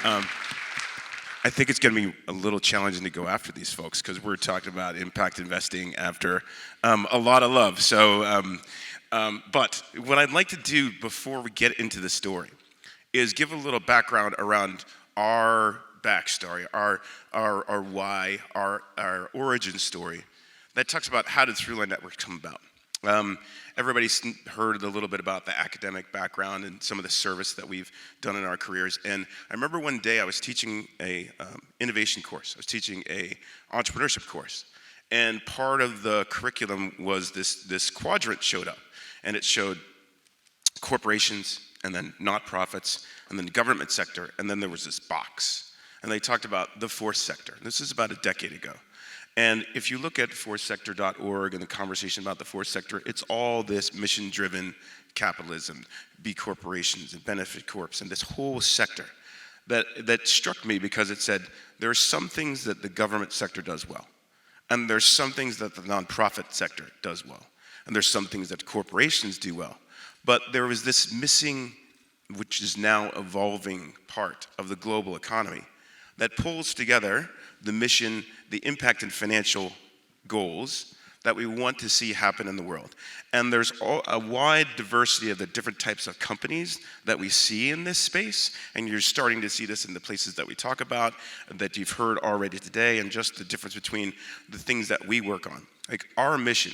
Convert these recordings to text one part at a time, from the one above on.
Um, I think it's going to be a little challenging to go after these folks because we're talking about impact investing after a lot of love. But what I'd like to do before we get into the story is give a little background around our backstory, our why, our origin story that talks about how did Thruline Network come about. Everybody's heard a little bit about the academic background and some of the service that we've done in our careers. And I remember one day I was teaching a innovation course. I was teaching a entrepreneurship course. And part of the curriculum was this quadrant showed up. And it showed corporations, and then nonprofits, and then the government sector, and then there was this box. And they talked about the fourth sector. This is about a decade ago. And if you look at fourthsector.org and the conversation about the fourth sector, it's all this mission-driven capitalism, B corporations and benefit corps, and this whole sector that struck me because it said there are some things that the government sector does well, and there's some things that the nonprofit sector does well, and there's some things that corporations do well. But there was this missing, which is now evolving part of the global economy that pulls together the mission, the impact and financial goals that we want to see happen in the world. And there's a wide diversity of the different types of companies that we see in this space, and you're starting to see this in the places that we talk about, that you've heard already today, and just the difference between the things that we work on. Like, our mission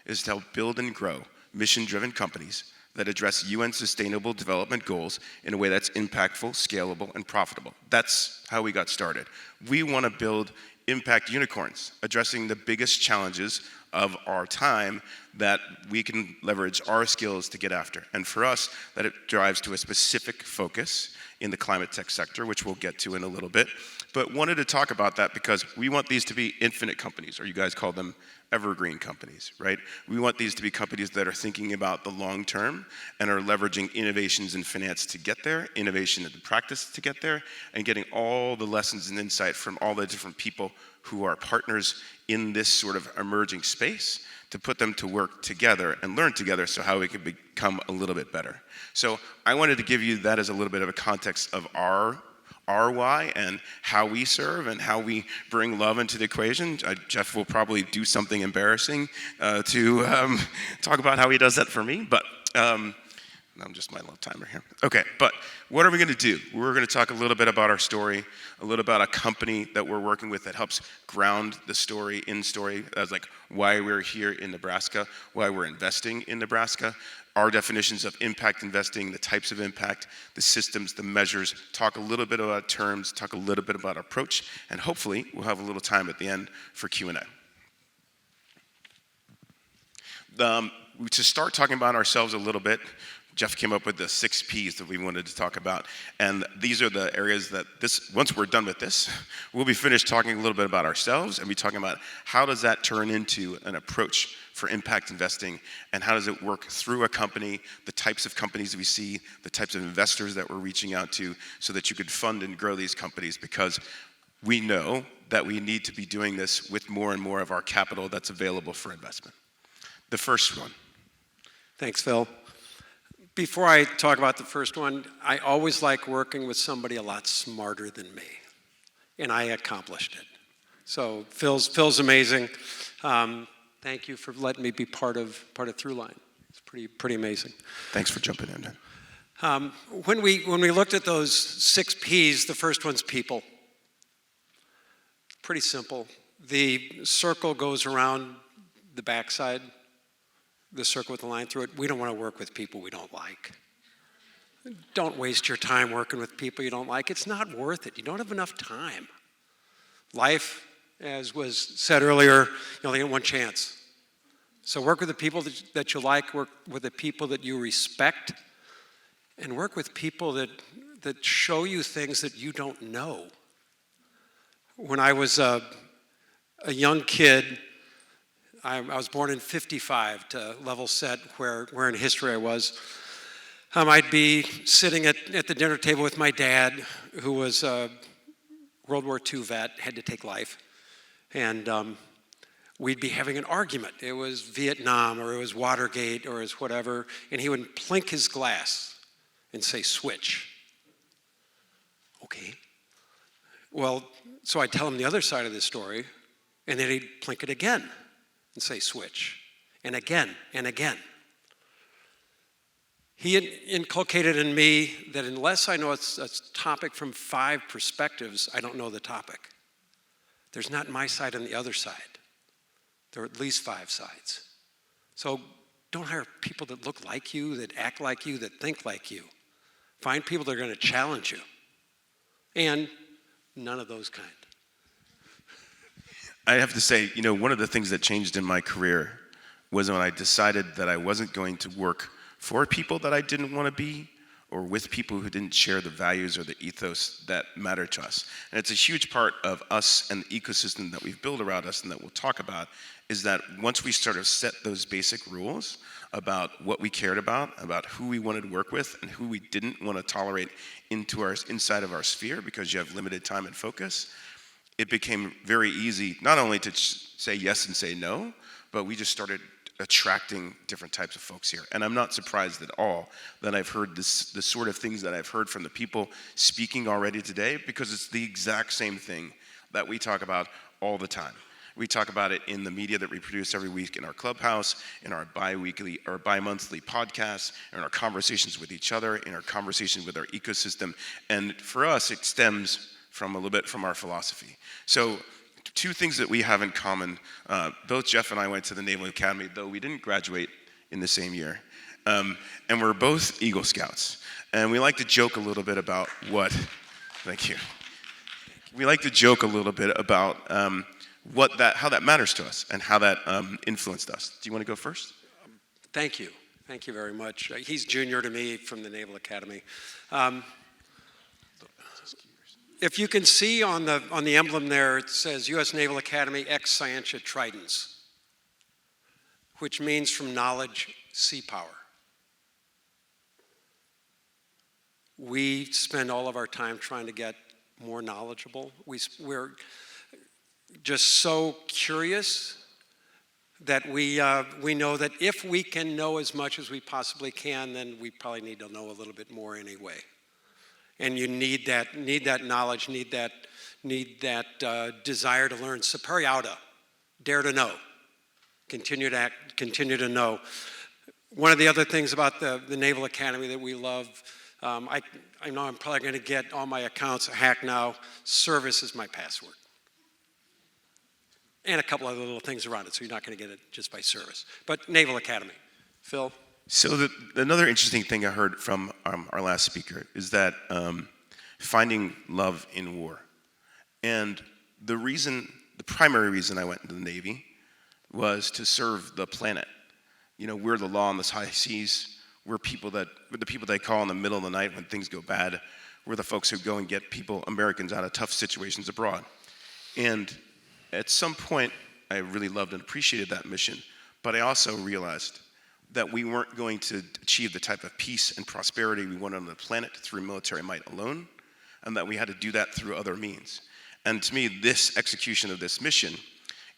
is to help build and grow mission-driven companies that address UN Sustainable Development Goals in a way that's impactful, scalable, and profitable. That's how we got started. We want to build impact unicorns, addressing the biggest challenges of our time that we can leverage our skills to get after. And for us, that it drives to a specific focus in the climate tech sector, which we'll get to in a little bit. But wanted to talk about that because we want these to be infinite companies, or you guys call them evergreen companies, right? We want these to be companies that are thinking about the long term and are leveraging innovations in finance to get there, innovation in practice to get there, and getting all the lessons and insight from all the different people who are partners in this sort of emerging space to put them to work together and learn together so how we can become a little bit better. So I wanted to give you that as a little bit of a context of our why and how we serve and how we bring love into the equation. Jeff will probably do something embarrassing to talk about how he does that for me, but I'm just my little timer here. Okay, but what are we going to do? We're going to talk a little bit about our story, a little about a company that we're working with that helps ground the story in story, as like why we're here in Nebraska, why we're investing in Nebraska, our definitions of impact investing, the types of impact, the systems, the measures, talk a little bit about terms, talk a little bit about approach, and hopefully we'll have a little time at the end for Q&A. To start talking about ourselves a little bit, Jeff came up with the 6 Ps that we wanted to talk about. And these are the areas that once we're done with this, we'll be finished talking a little bit about ourselves and be talking about how does that turn into an approach for impact investing, and how does it work through a company, the types of companies we see, the types of investors that we're reaching out to, so that you could fund and grow these companies, because we know that we need to be doing this with more and more of our capital that's available for investment. The first one. Thanks, Phil. Before I talk about the first one, I always like working with somebody a lot smarter than me, and I accomplished it. So Phil's amazing. Thank you for letting me be part of Thruline. It's pretty amazing. Thanks for jumping in. When we looked at those 6 Ps, the first one's people. Pretty simple. The circle goes around the backside. The circle with the line through it. We don't want to work with people we don't like. Don't waste your time working with people you don't like. It's not worth it. You don't have enough time. Life, as was said earlier, you only get one chance. So work with the people that you like, work with the people that you respect, and work with people that show you things that you don't know. When I was a young kid, I was born in 55 to level set where in history I was. I'd be sitting at the dinner table with my dad, who was a World War II vet, had to take life. And we'd be having an argument. It was Vietnam, or it was Watergate, or it was whatever. And he would plink his glass and say, switch. Okay, Well, so I'd tell him the other side of the story, and then he'd plink it again and say switch, and again and again. He inculcated in me that unless I know it's a topic from 5 perspectives, I don't know the topic. There's not my side and the other side. There are at least 5 sides. So don't hire people that look like you, that act like you, that think like you. Find people that are going to challenge you. And none of those kind. I have to say, one of the things that changed in my career was when I decided that I wasn't going to work for people that I didn't want to be, or with people who didn't share the values or the ethos that matter to us. And it's a huge part of us and the ecosystem that we've built around us and that we'll talk about, is that once we sort of set those basic rules about what we cared about who we wanted to work with and who we didn't want to tolerate inside of our sphere because you have limited time and focus, it became very easy not only to say yes and say no, but we just started attracting different types of folks here. And I'm not surprised at all that I've heard the sort of things that I've heard from the people speaking already today, because it's the exact same thing that we talk about all the time. We talk about it in the media that we produce every week in our clubhouse, in our bi-weekly or bi-monthly podcasts, in our conversations with each other, in our conversations with our ecosystem. And for us, it stems from a little bit from our philosophy. So 2 things that we have in common. Both Jeff and I went to the Naval Academy, though we didn't graduate in the same year. And we're both Eagle Scouts. And we like to joke a little bit about thank you. We like to joke a little bit about how that matters to us and how that influenced us. Do you want to go first? Thank you. Thank you very much. He's junior to me from the Naval Academy. If you can see on the emblem there, it says U.S. Naval Academy ex Scientia Tridents, which means from knowledge, sea power. We spend all of our time trying to get more knowledgeable. We're just so curious that we know that if we can know as much as we possibly can, then we probably need to know a little bit more anyway. And you need that knowledge, need that desire to learn. Superiority, dare to know, continue to act, continue to know. One of the other things about the Naval Academy that we love, I know I'm probably going to get all my accounts hacked now. Service is my password. And a couple other little things around it, so you're not going to get it just by service. But Naval Academy. Phil? So another interesting thing I heard from our last speaker is that finding love in war. And the primary reason I went into the Navy was to serve the planet. We're the law on the high seas. We're the people they call in the middle of the night when things go bad. We're the folks who go and get Americans out of tough situations abroad. And at some point, I really loved and appreciated that mission. But I also realized that we weren't going to achieve the type of peace and prosperity we wanted on the planet through military might alone, and that we had to do that through other means. And to me, this execution of this mission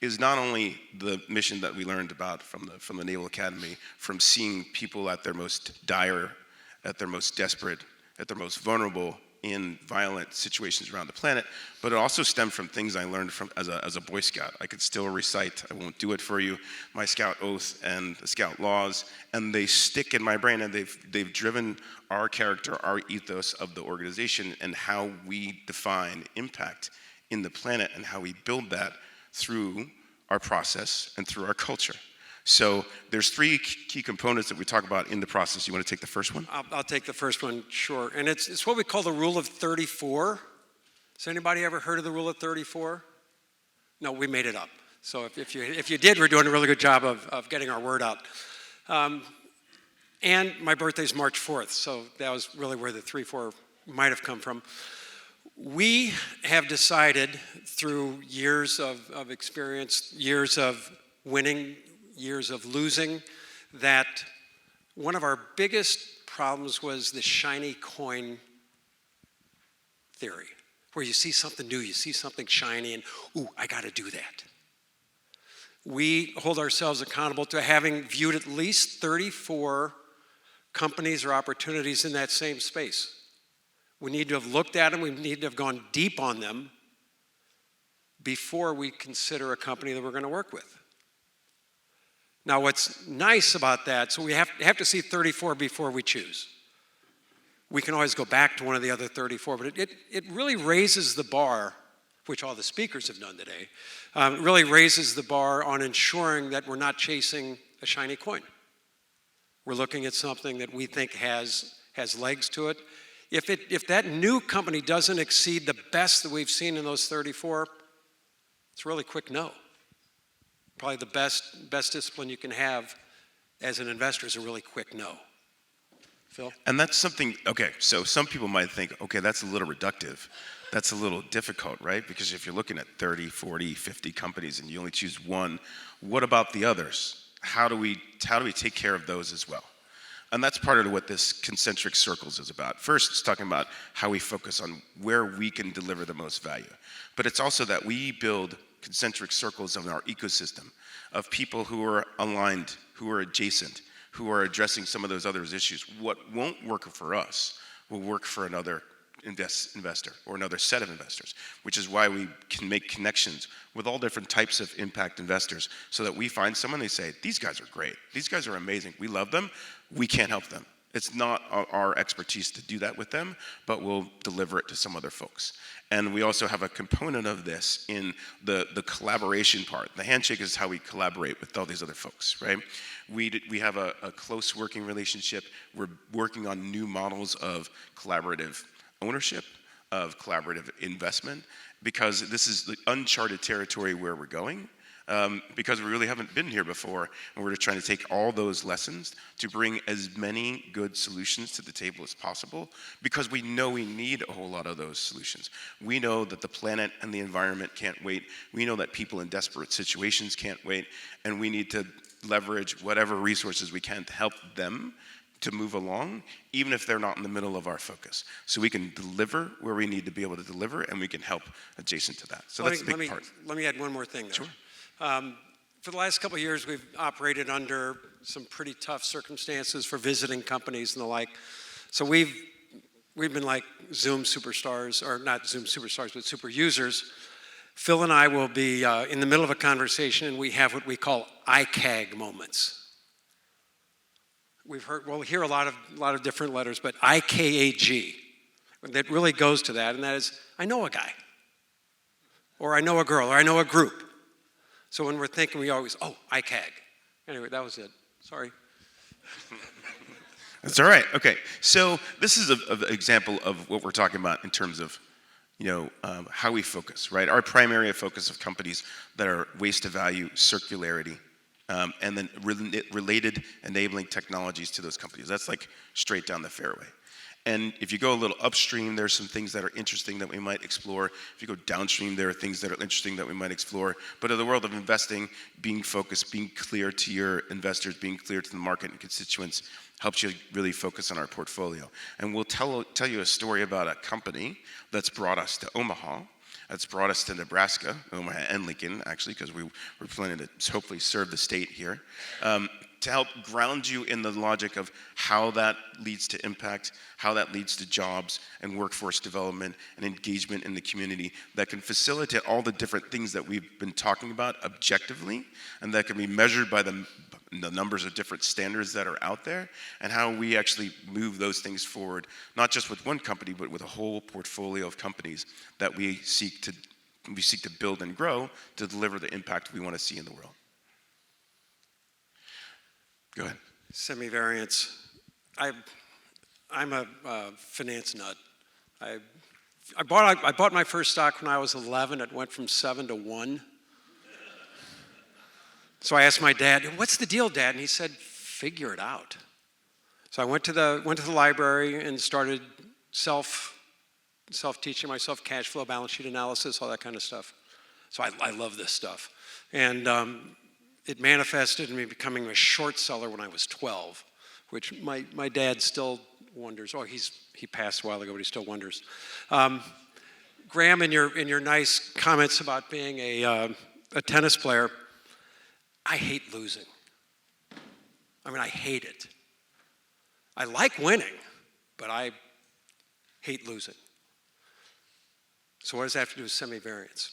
is not only the mission that we learned about from the Naval Academy, from seeing people at their most dire, at their most desperate, at their most vulnerable in violent situations around the planet, but it also stemmed from things I learned as a Boy Scout. I could still recite, I won't do it for you, my Scout oath and the Scout laws, and they stick in my brain, and they've driven our character, our ethos of the organization, and how we define impact in the planet, and how we build that through our process and through our culture. So there's 3 key components that we talk about in the process. You want to take the first one? I'll take the first one, sure. And it's what we call the rule of 34. Has anybody ever heard of the rule of 34? No, we made it up. So if you did, we're doing a really good job of getting our word out. And my birthday's March 4th, so that was really where the 3-4 might have come from. We have decided through years of experience, years of winning, years of losing, that one of our biggest problems was the shiny coin theory, where you see something new, you see something shiny, and, ooh, I got to do that. We hold ourselves accountable to having viewed at least 34 companies or opportunities in that same space. We need to have looked at them, we need to have gone deep on them, before we consider a company that we're going to work with. Now, what's nice about that, so we have to see 34 before we choose. We can always go back to one of the other 34, but it really raises the bar, which all the speakers have done today, really raises the bar on ensuring that we're not chasing a shiny coin. We're looking at something that we think has legs to it. If that new company doesn't exceed the best that we've seen in those 34, it's a really quick no. Probably the best discipline you can have as an investor is a really quick no. Phil? And that's something, okay, so some people might think, okay, that's a little reductive. That's a little difficult, right? Because if you're looking at 30, 40, 50 companies and you only choose one, what about the others? How do we take care of those as well? And that's part of what this concentric circles is about. First, it's talking about how we focus on where we can deliver the most value. But it's also that we build concentric circles of our ecosystem of people who are aligned, who are adjacent, who are addressing some of those other issues. What won't work for us will work for another investor or another set of investors, which is why we can make connections with all different types of impact investors so that we find someone, they say, these guys are great, these guys are amazing, we love them, we can't help them. It's not our expertise to do that with them, but we'll deliver it to some other folks. And we also have a component of this in the collaboration part. The handshake is how we collaborate with all these other folks, right? We have a close working relationship. We're working on new models of collaborative ownership, of collaborative investment, because this is the uncharted territory where we're going. Because we really haven't been here before, and we're trying to take all those lessons to bring as many good solutions to the table as possible, because we know we need a whole lot of those solutions. We know that the planet and the environment can't wait. We know that people in desperate situations can't wait, and we need to leverage whatever resources we can to help them to move along, even if they're not in the middle of our focus. So we can deliver where we need to be able to deliver, and we can help adjacent to that. So that's a big part. Let me add one more thing there. Sure. For the last couple of years, we've operated under some pretty tough circumstances for visiting companies and the like. So we've been like Zoom superstars, or not Zoom superstars, but super users. Phil and I will be in the middle of a conversation, and we have what we call ICAG moments. We'll hear a lot of different letters, but IKAG, that really goes to that, and that is, I know a guy, or I know a girl, or I know a group. So when we're thinking, we always, ICAG. Anyway, that was it. Sorry. That's all right. Okay. So this is an example of what we're talking about in terms of, how we focus, right? Our primary focus of companies that are waste to value, circularity, and then related enabling technologies to those companies. That's like straight down the fairway. And if you go a little upstream, there's some things that are interesting that we might explore. If you go downstream, there are things that are interesting that we might explore. But in the world of investing, being focused, being clear to your investors, being clear to the market and constituents helps you really focus on our portfolio. And we'll tell you a story about a company that's brought us to Omaha, that's brought us to Nebraska, Omaha and Lincoln, actually, because we're planning to hopefully serve the state here, to help ground you in the logic of how that leads to impact, how that leads to jobs and workforce development and engagement in the community that can facilitate all the different things that we've been talking about objectively, and that can be measured by the numbers of different standards that are out there, and how we actually move those things forward, not just with one company, but with a whole portfolio of companies that we seek to build and grow to deliver the impact we want to see in the world. Go ahead. Semivariance. I'm a finance nut. I bought my first stock when I was 11. It went from 7 to 1. So I asked my dad, "What's the deal, Dad?" And he said, "Figure it out." So I went to the library and started self-teaching myself cash flow, balance sheet analysis, all that kind of stuff. So I love this stuff. And it manifested in me becoming a short seller when I was 12, which my dad still wonders. He passed a while ago, but he still wonders. Graham, in your nice comments about being a tennis player, I hate losing. I hate it. I like winning, but I hate losing. So what does that have to do with semivariance?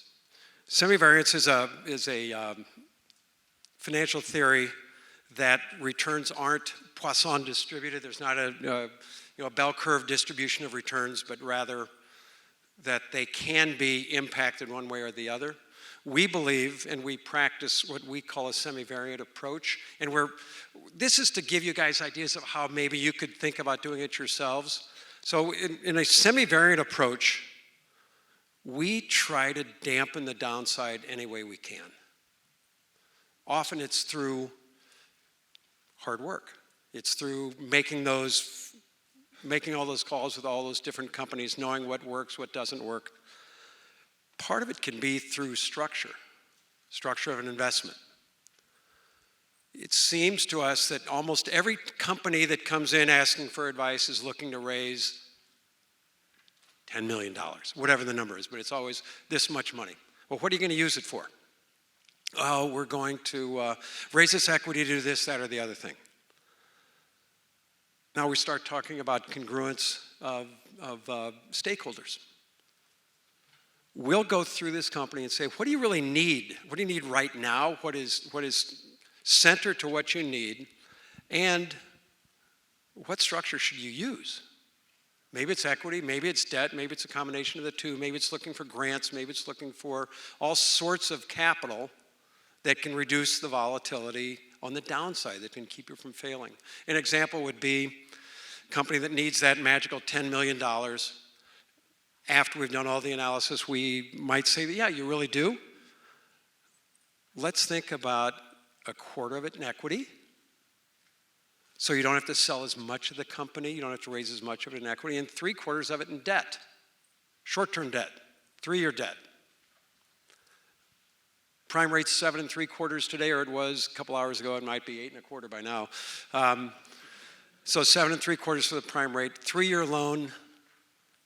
Semivariance is a financial theory that returns aren't Poisson distributed. There's not a bell curve distribution of returns, but rather that they can be impacted one way or the other. We believe, and we practice what we call a semivariate approach, and this is to give you guys ideas of how maybe you could think about doing it yourselves. So in a semivariate approach, we try to dampen the downside any way we can. Often it's through hard work. It's through making all those calls with all those different companies, knowing what works, what doesn't work. Part of it can be through structure of an investment. It seems to us that almost every company that comes in asking for advice is looking to raise $10 million, whatever the number is, but it's always this much money. Well, what are you going to use it for? Oh, we're going to raise this equity to do this, that, or the other thing. Now we start talking about congruence of stakeholders. We'll go through this company and say, what do you really need? What do you need right now? What is center to what you need? And what structure should you use? Maybe it's equity, maybe it's debt, maybe it's a combination of the two, maybe it's looking for grants, maybe it's looking for all sorts of capital that can reduce the volatility on the downside, that can keep you from failing. An example would be a company that needs that magical $10 million. After we've done all the analysis, we might say, yeah, you really do. Let's think about a quarter of it in equity. So you don't have to sell as much of the company, you don't have to raise as much of it in equity, and 3/4 of it in debt, short-term debt, 3-year debt. Prime rate's 7 3/4 today, or it was a couple hours ago. It might be 8 1/4 by now. So 7 3/4 for the prime rate, 3-year loan,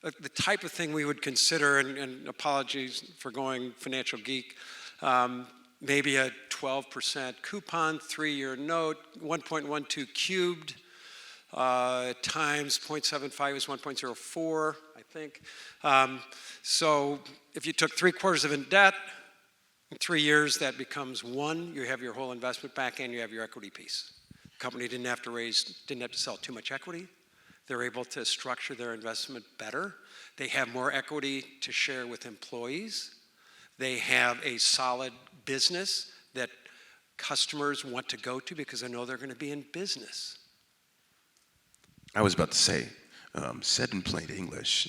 the type of thing we would consider, and apologies for going financial geek, maybe a 12% coupon, 3-year note, 1.12 cubed times 0.75 is 1.04, I think. So if you took 3/4 of it in debt, in 3 years that becomes 1. You have your whole investment back and you have your equity piece. The company didn't have to sell too much equity. They're able to structure their investment better. They have more equity to share with employees. They have a solid business that customers want to go to because they know they're going to be in business. I was about to say, said in plain English.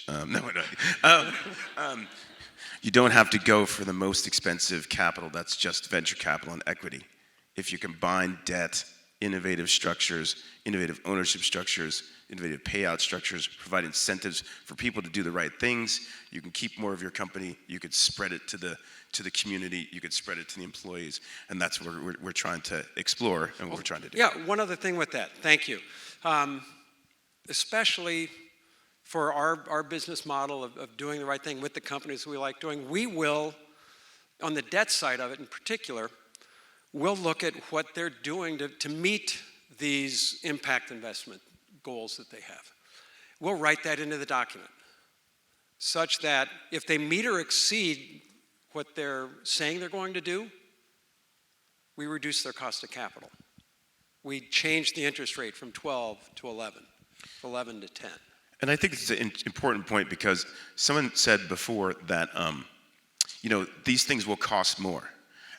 You don't have to go for the most expensive capital. That's just venture capital and equity. If you combine debt, innovative structures, innovative ownership structures, innovative payout structures, provide incentives for people to do the right things, you can keep more of your company, you could spread it to the community, you could spread it to the employees, and that's what we're trying to explore and what we're trying to do. Yeah, one other thing with that, thank you. Especially for our business model of doing the right thing with the companies we like doing, we will, on the debt side of it in particular, we'll look at what they're doing to meet these impact investment goals that they have. We'll write that into the document such that if they meet or exceed what they're saying they're going to do, we reduce their cost of capital. We change the interest rate from 12 to 11, 11 to 10. And I think it's an important point because someone said before that, these things will cost more.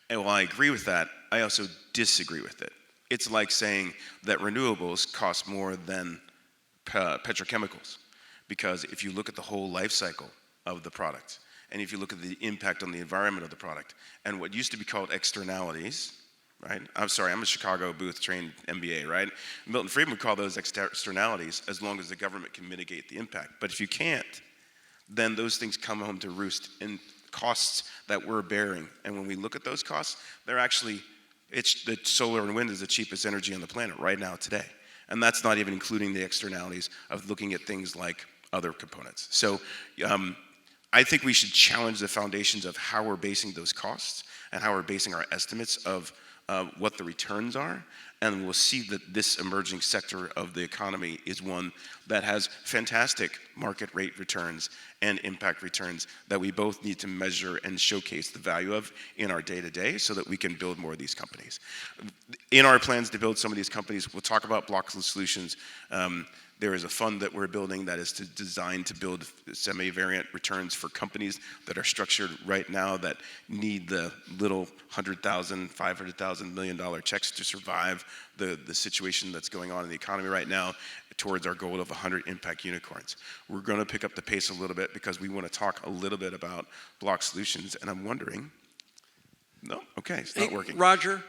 And while I agree with that, I also disagree with it. It's like saying that renewables cost more than petrochemicals. Because if you look at the whole life cycle of the product, and if you look at the impact on the environment of the product, and what used to be called externalities, right? I'm sorry, I'm a Chicago Booth-trained MBA, right? Milton Friedman would call those externalities as long as the government can mitigate the impact. But if you can't, then those things come home to roost in costs that we're bearing. And when we look at those costs, they're actually, the solar and wind is the cheapest energy on the planet right now today. And that's not even including the externalities of looking at things like other components. So I think we should challenge the foundations of how we're basing those costs and how we're basing our estimates of what the returns are, and we'll see that this emerging sector of the economy is one that has fantastic market rate returns and impact returns that we both need to measure and showcase the value of in our day-to-day so that we can build more of these companies. In our plans to build some of these companies, we'll talk about Block Solutions. There is a fund that we're building that is designed to build semi-variant returns for companies that are structured right now that need the little $100,000, $500,000, $1 million checks to survive the situation that's going on in the economy right now towards our goal of 100 impact unicorns. We're going to pick up the pace a little bit because we want to talk a little bit about Block Solutions, and I'm wondering, no, okay, it's not working. Roger,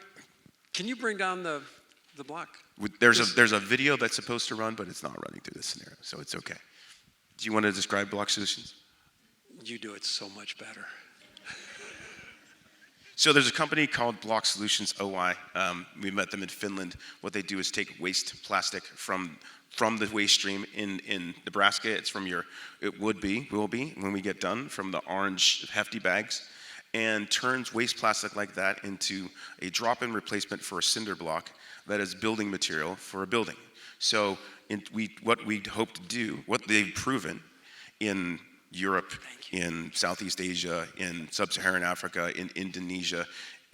can you bring down the block? There's a video that's supposed to run, but it's not running through this scenario, so it's okay. Do you want to describe Block Solutions? You do it so much better. So there's a company called Block Solutions OI. We met them in Finland. What they do is take waste plastic from the waste stream in Nebraska. It's from will be, when we get done, from the orange hefty bags, and turns waste plastic like that into a drop-in replacement for a cinder block that is building material for a building. So what we hope to do, what they've proven in Europe, in Southeast Asia, in Sub-Saharan Africa, in Indonesia,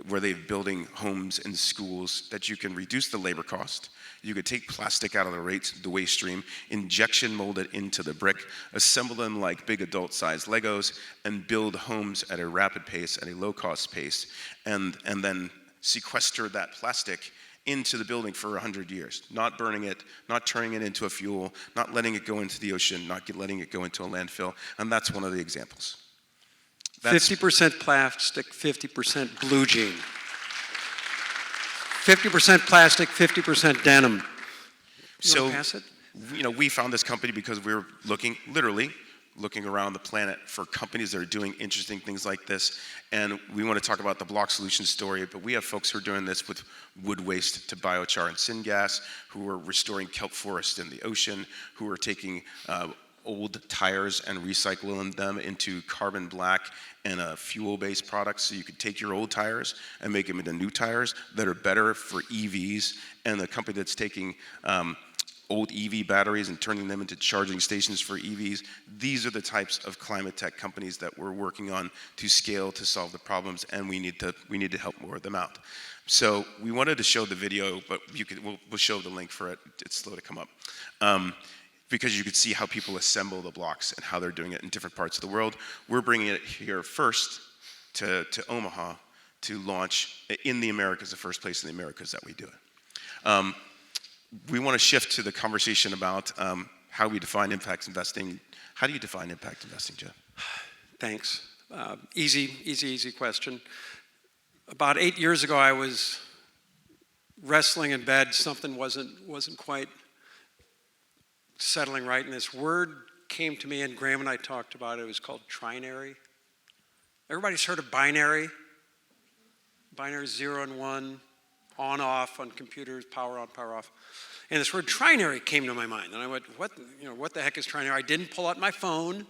where they're building homes and schools, that you can reduce the labor cost. You could take plastic out of the waste stream, injection mold it into the brick, assemble them like big adult-sized Legos, and build homes at a rapid pace, at a low-cost pace, and then sequester that plastic into the building for 100 years, not burning it, not turning it into a fuel, not letting it go into the ocean, not letting it go into a landfill, and that's one of the examples. 50% plastic, 50% blue jean. 50% plastic, 50% denim. You wanna pass it? We found this company because we were literally looking around the planet for companies that are doing interesting things like this. And we want to talk about the Block Solutions story, but we have folks who are doing this with wood waste to biochar and syngas, who are restoring kelp forests in the ocean, who are taking old tires and recycling them into carbon black and a fuel-based product. So you could take your old tires and make them into new tires that are better for EVs. And the company that's taking old EV batteries and turning them into charging stations for EVs. These are the types of climate tech companies that we're working on to scale to solve the problems, and we need to help more of them out. So we wanted to show the video, but we'll show the link for it. It's slow to come up. Because you could see how people assemble the blocks and how they're doing it in different parts of the world. We're bringing it here first to Omaha to launch in the Americas, the first place in the Americas that we do it. We want to shift to the conversation about how we define impact investing. How do you define impact investing, Jeff? Thanks. Easy question. About 8 years ago, I was wrestling in bed. Something wasn't quite settling right, and this word came to me, and Graham and I talked about it. It was called trinary. Everybody's heard of binary? Binary 0 and 1, on off on computers, power on, power off. And this word trinary came to my mind, and I went, what the heck is trinary? I didn't pull out my phone.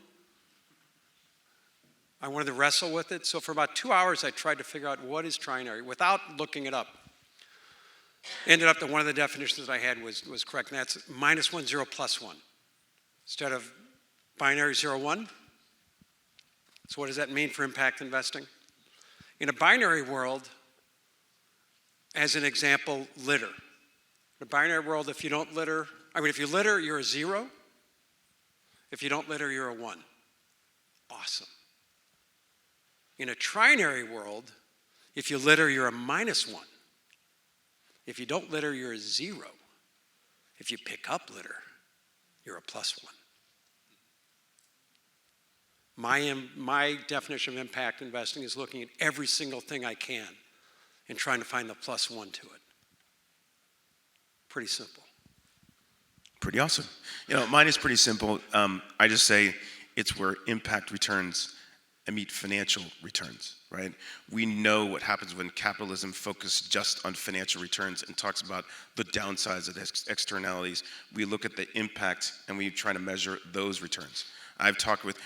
I wanted to wrestle with it, so for about 2 hours I tried to figure out what is trinary without looking it up. Ended up that one of the definitions I had was correct, and that's -1, 0, +1. Instead of binary 0, 1. So what does that mean for impact investing? In a binary world, as an example, litter. In a binary world, if you litter, you're a 0. If you don't litter, you're a 1. Awesome. In a trinary world, if you litter, you're a -1. If you don't litter, you're a 0. If you pick up litter, you're a +1. My definition of impact investing is looking at every single thing I can and trying to find the +1 to it. Pretty simple. Pretty awesome. Mine is pretty simple. I just say it's where impact returns meet financial returns, right? We know what happens when capitalism focuses just on financial returns and talks about the downsides of externalities. We look at the impact and we try to measure those returns. I've talked with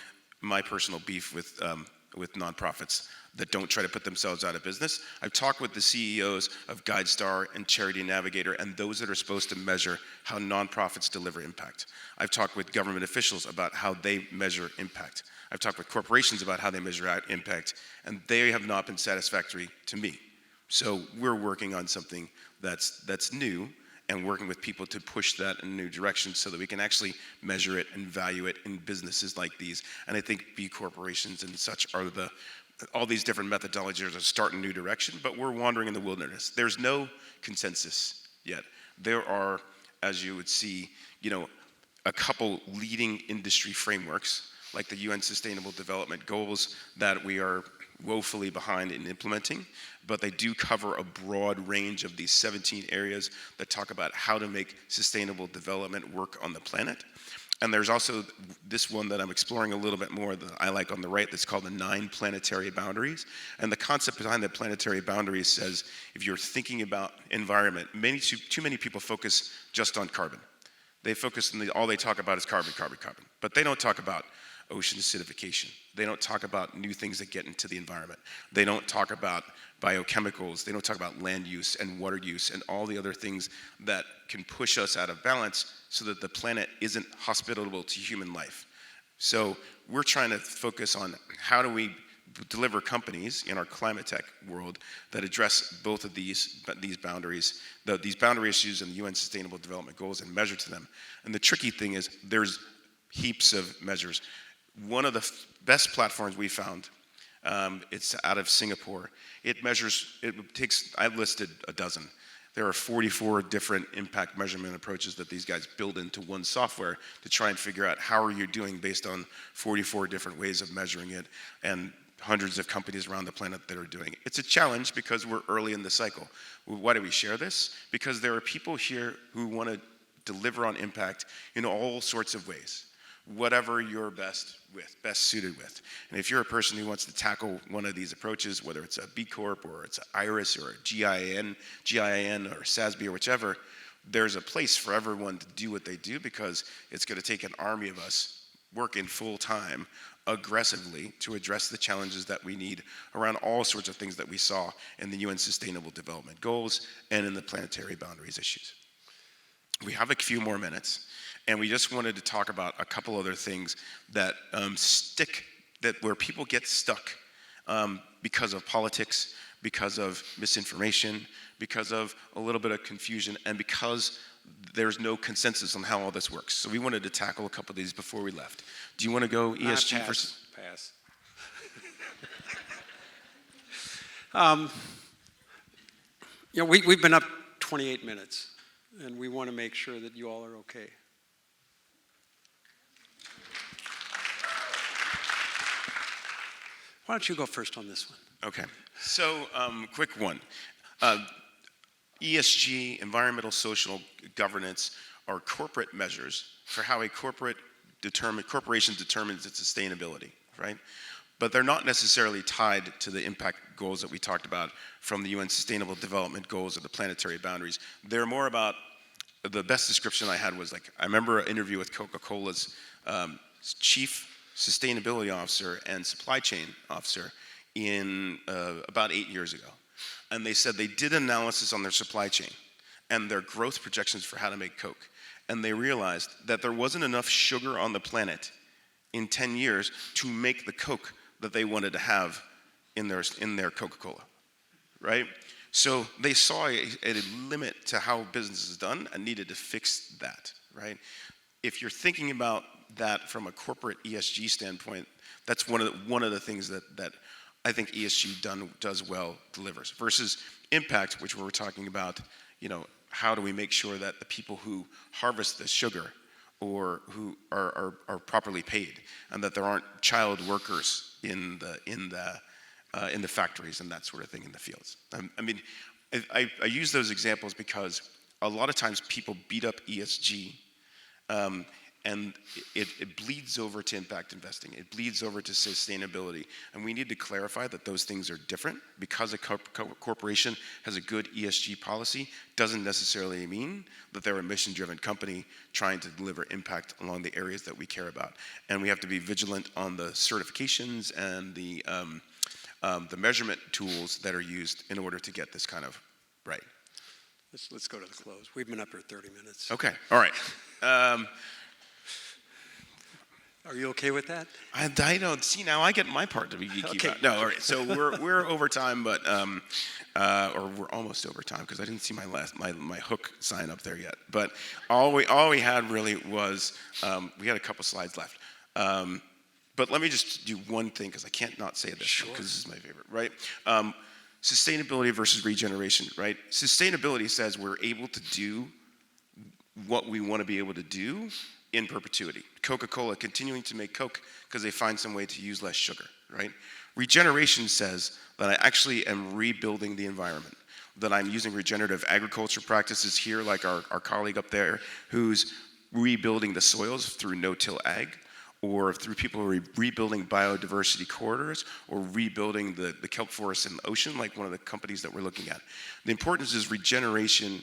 my personal beef with nonprofits. that don't try to put themselves out of business. I've talked with the CEOs of GuideStar and Charity Navigator and those that are supposed to measure how nonprofits deliver impact. I've talked with government officials about how they measure impact. I've talked with corporations about how they measure out impact, and they have not been satisfactory to me. So we're working on something that's new and working with people to push that in a new direction so that we can actually measure it and value it in businesses like these. And I think B corporations and such are all these different methodologies are to start a new direction, but we're wandering in the wilderness. There's no consensus yet. There are, as you would see, a couple leading industry frameworks like the UN Sustainable Development Goals that we are woefully behind in implementing, but they do cover a broad range of these 17 areas that talk about how to make sustainable development work on the planet. And there's also this one that I'm exploring a little bit more that I like on the right that's called the 9 planetary boundaries. And the concept behind the planetary boundaries says if you're thinking about environment, too many people focus just on carbon. They focus on all they talk about is carbon, carbon, carbon. But they don't talk about ocean acidification. They don't talk about new things that get into the environment. They don't talk about biochemicals. They don't talk about land use and water use and all the other things that can push us out of balance so that the planet isn't hospitable to human life. So we're trying to focus on how do we deliver companies in our climate tech world that address both of these boundaries, these boundary issues in the UN Sustainable Development Goals and measure to them. And the tricky thing is there's heaps of measures. One of the best platforms we found, it's out of Singapore. I've listed a dozen. There are 44 different impact measurement approaches that these guys build into one software to try and figure out how are you doing based on 44 different ways of measuring it and hundreds of companies around the planet that are doing it. It's a challenge because we're early in the cycle. Why do we share this? Because there are people here who want to deliver on impact in all sorts of ways. Whatever you're best suited with. And if you're a person who wants to tackle one of these approaches, whether it's a B Corp or it's an IRIS or a GIN or SASB or whichever, there's a place for everyone to do what they do because it's going to take an army of us working full time aggressively to address the challenges that we need around all sorts of things that we saw in the UN Sustainable Development Goals and in the planetary boundaries issues. We have a few more minutes. And we just wanted to talk about a couple other things that where people get stuck because of politics, because of misinformation, because of a little bit of confusion, and because there's no consensus on how all this works. So we wanted to tackle a couple of these before we left. Do you want to go ESG versus? Pass. We've been up 28 minutes, and we want to make sure that you all are okay. Why don't you go first on this one? Okay. So, quick one. ESG, environmental, social governance, are corporate measures for how a corporation determines its sustainability, right? But they're not necessarily tied to the impact goals that we talked about from the UN Sustainable Development Goals or the planetary boundaries. They're more about, the best description I had was I remember an interview with Coca-Cola's chief sustainability officer and supply chain officer in about 8 years ago. And they said they did analysis on their supply chain and their growth projections for how to make Coke. And they realized that there wasn't enough sugar on the planet in 10 years to make the Coke that they wanted to have in their Coca-Cola, right? So they saw a limit to how business is done and needed to fix that, right? If you're thinking about that from a corporate ESG standpoint, that's one of the things that I think ESG does well, delivers. Versus impact, which we're talking about, how do we make sure that the people who harvest the sugar or who are properly paid, and that there aren't child workers in the factories and that sort of thing in the fields. I use those examples because a lot of times people beat up ESG. And it bleeds over to impact investing. It bleeds over to sustainability. And we need to clarify that those things are different. Because a corporation has a good ESG policy doesn't necessarily mean that they're a mission-driven company trying to deliver impact along the areas that we care about. And we have to be vigilant on the certifications and the the measurement tools that are used in order to get this kind of right. Let's go to the close. We've been up here 30 minutes. Okay, all right. Are you okay with that? I don't see now. I get my part to be geeky Okay. about. No, all right. So we're over time, but or we're almost over time because I didn't see my hook sign up there yet. But all we had really was we had a couple slides left. But let me just do one thing because I can't not say this because this is my favorite, right? Sustainability versus regeneration, right? Sustainability says we're able to do what we want to be able to do in perpetuity. Coca-Cola continuing to make Coke because they find some way to use less sugar, right? Regeneration says that I actually am rebuilding the environment, that I'm using regenerative agriculture practices here, like our colleague up there, who's rebuilding the soils through no-till ag, or through people who are rebuilding biodiversity corridors, or rebuilding the kelp forests in the ocean, like one of the companies that we're looking at. The importance is regeneration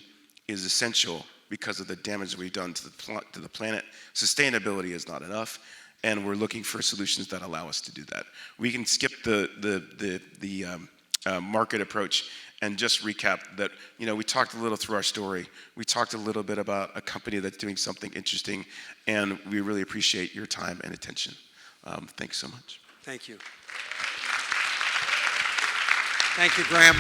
is essential because of the damage that we've done to the planet. Sustainability is not enough, and we're looking for solutions that allow us to do that. We can skip the market approach and just recap that. We talked a little through our story. We talked a little bit about a company that's doing something interesting, and we really appreciate your time and attention. Thanks so much. Thank you. Thank you, Graham.